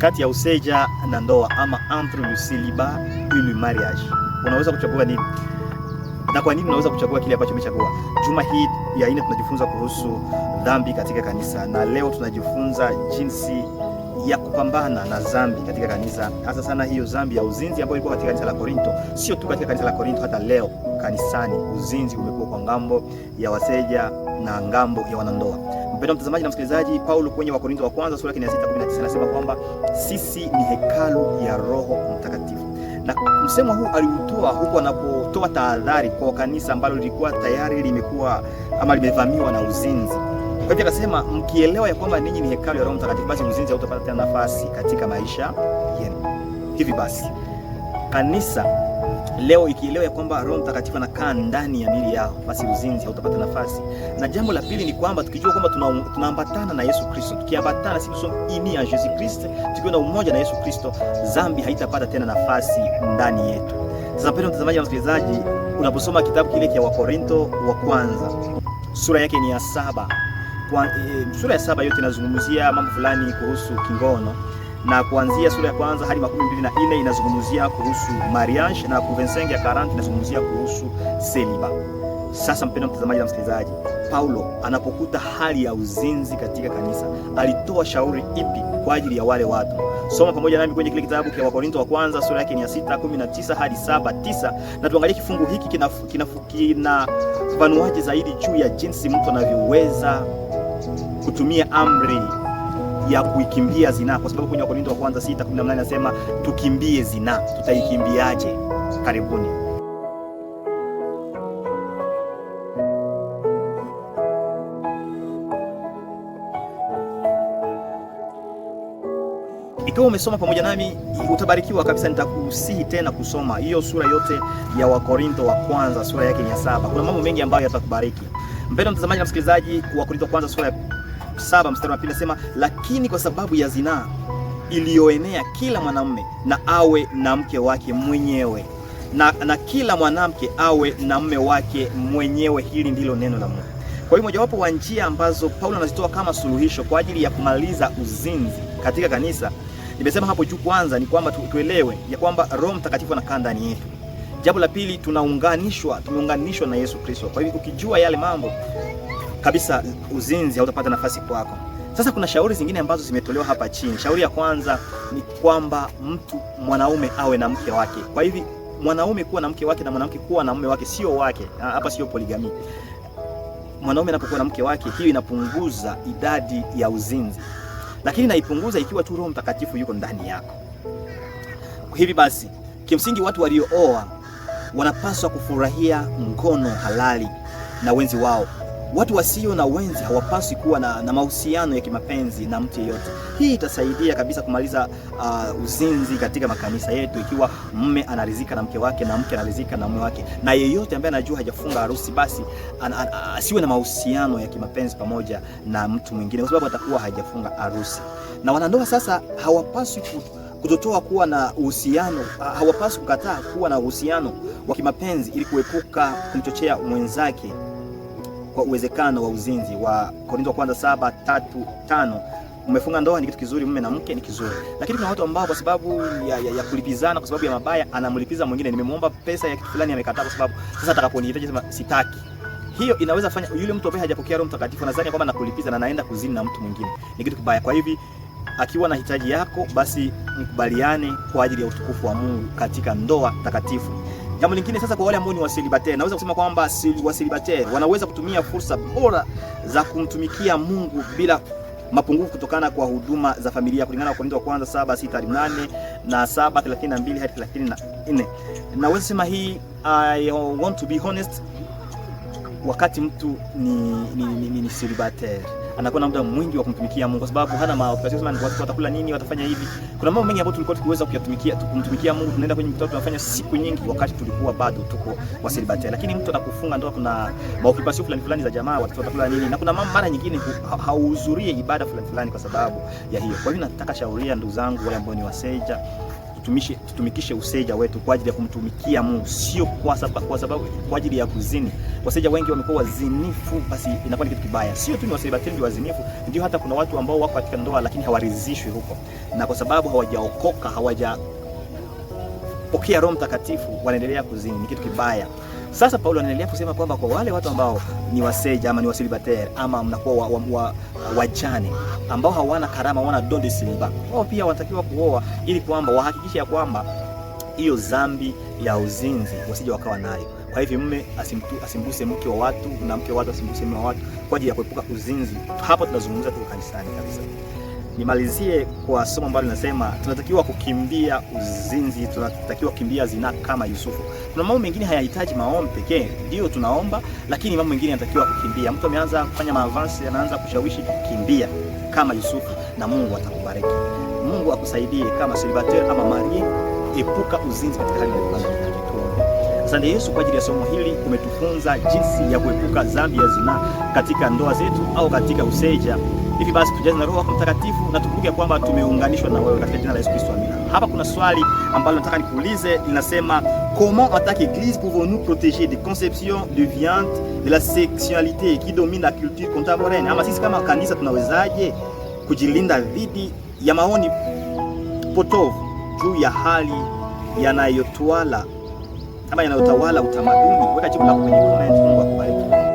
Kati ya useja na ndoa ama entre le célibat et le mariage, unaweza kuchagua nini? Na kwa nini unaweza kuchagua kile ambacho umechagua? Juma hii ya 4 tunajifunza kuhusu dhambi katika kanisa, na leo tunajifunza jinsi ya kupambana na dhambi katika kanisa, hasa sana hiyo dhambi ya uzinzi ambayo ilikuwa katika kanisa la Korinto. Sio tu katika kanisa la Korinto, hata leo kanisani uzinzi umekuwa kwa ngambo ya waseja na ngambo ya wanandoa. Mpendwa mtazamaji na msikilizaji, Paulo kwenye Wakorintho wa kwanza sura ya 6:19 anasema kwamba sisi ni hekalu ya Roho Mtakatifu. Na msemo huu aliutoa huko anapotoa tahadhari kwa kanisa ambalo lilikuwa tayari limekuwa ama limevamiwa na uzinzi. Kwa hivyo akasema, mkielewa ya kwamba ninyi ni hekalu ya Roho Mtakatifu, basi uzinzi hautapata tena nafasi katika maisha yenu. Hivi basi kanisa leo ikielewa ya kwamba Roho Mtakatifu anakaa ndani ya miili yao, basi uzinzi hautapata nafasi. Na jambo la pili ni kwamba tukijua kwamba tunaambatana na Yesu Kristo, tukiambatana sisi sommes unis en Jésus Christ, tukiwa na umoja na Yesu Kristo, dhambi haitapata tena nafasi ndani yetu. Sasa mpendwa mtazamaji na msikilizaji, unaposoma kitabu kile cha Wakorintho wa kwanza sura yake ni ya 7. Sura ya 7 yote inazungumzia mambo fulani kuhusu kingono, na kuanzia sura ya kwanza hadi 24 inazungumzia kuhusu mariage, na 25 ya 40 inazungumzia kuhusu celibat. Sasa mpendwa mtazamaji na msikilizaji, Paulo anapokuta hali ya uzinzi katika kanisa, alitoa shauri ipi kwa ajili ya wale watu? Soma pamoja nami kwenye kile kitabu cha Wakorintho wa kwanza sura yake ni ya 6:19 hadi 7:9, na tuangalie kifungu hiki kinafafanuaje zaidi juu ya jinsi mtu anavyoweza kutumia amri ya kuikimbia zinaa, kwa sababu kwenye Wakorintho wa kwanza 6:18 nasema tukimbie zinaa. Tutaikimbiaje? Karibuni. Ikiwa umesoma pamoja nami utabarikiwa kabisa. Nitakusihi tena kusoma hiyo sura yote ya Wakorintho wa kwanza sura yake ni ya 7. Kuna mambo mengi ambayo yatakubariki. Mpendwa mtazamaji na msikilizaji, Wakorintho wa kwanza sura ya 7 mstari wa 2 nasema, lakini kwa sababu ya zinaa iliyoenea, kila mwanamume na awe na mke wake mwenyewe, na kila mwanamke awe na mume wake mwenyewe. Hili ndilo neno la Mungu. Kwa hiyo mojawapo wa njia ambazo Paulo anazitoa kama suluhisho kwa ajili ya kumaliza uzinzi katika kanisa, nimesema hapo juu, kwanza ni kwamba tuelewe ya kwamba Roho Mtakatifu anakaa ndani yetu. Jambo la pili, tumeunganishwa na Yesu Kristo. Kwa hivyo ukijua yale mambo kabisa, uzinzi hautapata nafasi kwako. Sasa kuna shauri zingine ambazo zimetolewa hapa chini. Shauri ya kwanza ni kwamba mwanaume awe na mke wake. Kwa hivi mwanaume kuwa na mke wake na mwanamke kuwa na mume wake, sio wake. Hapa sio poligami. Mwanaume anapokuwa na mke wake, hiyo inapunguza idadi ya uzinzi, lakini naipunguza ikiwa tu Roho Mtakatifu yuko ndani yako. Hivi basi kimsingi watu waliooa wanapaswa kufurahia ngono halali na wenzi wao. Watu wasio na wenzi hawapaswi kuwa na mahusiano ya kimapenzi na mtu yeyote. Hii itasaidia kabisa kumaliza uzinzi katika makanisa yetu, ikiwa mume anaridhika na mke wake na mke anaridhika na mume wake, na yeyote ambaye anajua hajafunga harusi, basi asiwe na mahusiano ya kimapenzi pamoja na mtu mwingine, kwa sababu atakuwa hajafunga harusi. Na wanandoa sasa hawapaswi kutotoa kuwa na uhusiano, hawapaswi kukataa kuwa na uhusiano wa kimapenzi ili kuepuka kumchochea mwenzake kwa uwezekano wa uzinzi. Wa Korintho wa kwanza 7:3-5, umefunga ndoa ni kitu kizuri, mume na mke ni kizuri. Lakini kuna watu ambao kwa sababu ya kulipizana, kwa sababu ya mabaya, anamlipiza mwingine. Nimemuomba pesa ya kitu fulani amekataa, kwa sababu sasa atakaponihitaji sema sitaki. Hiyo inaweza fanya yule mtu ambaye hajapokea Roho Mtakatifu nadhani kwamba nakulipiza na naenda kuzini na mtu mwingine. Ni kitu kibaya. Kwa hivi akiwa na hitaji yako, basi mkubaliane kwa ajili ya utukufu wa Mungu katika ndoa takatifu. Jambo lingine sasa, kwa wale ambao ni waselibateri, naweza kusema kwamba waselibateri wanaweza kutumia fursa bora za kumtumikia Mungu bila mapungufu kutokana kwa huduma za familia, kulingana na Wakorintho wa kwanza 7:6-8 na 7:32-34. Naweza sema hii, I want to be honest, wakati mtu ni celibateri anakuwa na muda mwingi wa kumtumikia Mungu, kwa sababu hana maoccupation. Watu watakula nini, watafanya hivi. Kuna mambo mengi ambayo tulikuwa tukiweza kumtumikia Mungu. Tunaenda kwenye mkutano, tunafanya siku nyingi wakati tulikuwa bado tuko waselibateri. Lakini mtu anapofunga ndoa, kuna maoccupation fulani za jamaa, watu watakula nini, na kuna mara nyingine hauhudhurie ibada fulani kwa sababu ya hiyo. Kwa hiyo nataka shauria ndugu zangu wale ambao ni waseja, tutumikishe useja wetu kwa ajili ya kumtumikia Mungu, sio kwa sababu kwa ajili ya kuzini waseja wengi wamekuwa wazinifu, basi inakuwa ni kitu kibaya. Sio tu ni waselibateri ndio wazinifu, ndio hata kuna watu ambao wako katika ndoa lakini hawaridhishwi huko, na kwa sababu hawajaokoka, hawajapokea Roho Mtakatifu, wanaendelea kuzini. Ni kitu kibaya. Sasa Paulo anaendelea kusema kwamba kwa wale watu ambao ni waseja ama ni waselibateri ama mnakuwa wajane ambao hawana karama, hawana don de celibat, wao pia wanatakiwa kuoa, ili kwamba wahakikishe ya kwamba hiyo dhambi ya uzinzi wasije wakawa nayo. Kwa hivyo mume asimbuse mke wa watu na mke wa watu asimbuse mume wa watu kwa ajili ya kuepuka uzinzi. Hapo tunazungumza tu kanisani kabisa. Nimalizie kwa somo ambalo linasema tunatakiwa kukimbia uzinzi, tunatakiwa kukimbia zinaa kama Yusufu. Kuna mambo mengine hayahitaji maombi pekee, ndio tunaomba, lakini mambo mengine yanatakiwa kukimbia. Mtu ameanza kufanya maadvance, anaanza kushawishi, kimbia kama Yusufu na Mungu atakubariki. Mungu akusaidie kama celibateri ama Marie, epuka uzinzi katika hali ya kwanza. Asante Yesu kwa ajili ya somo hili, umetufunza jinsi ya kuepuka dhambi ya zinaa katika ndoa zetu au katika useja. Hivi basi tujaze na Roho Mtakatifu na tukumbuke kwamba tumeunganishwa na wewe katika jina la Yesu Kristo, amina. Hapa kuna swali ambalo nataka nikuulize, linasema comment en tant qu'église pouvons-nous protéger des conceptions déviantes de la sexualité qui domine la culture contemporaine? Ama sisi kama kanisa tunawezaje kujilinda dhidi ya maoni potovu juu ya hali yanayotawala utamaduni? Weka jibu lako kwenye comment. Mungu akubariki.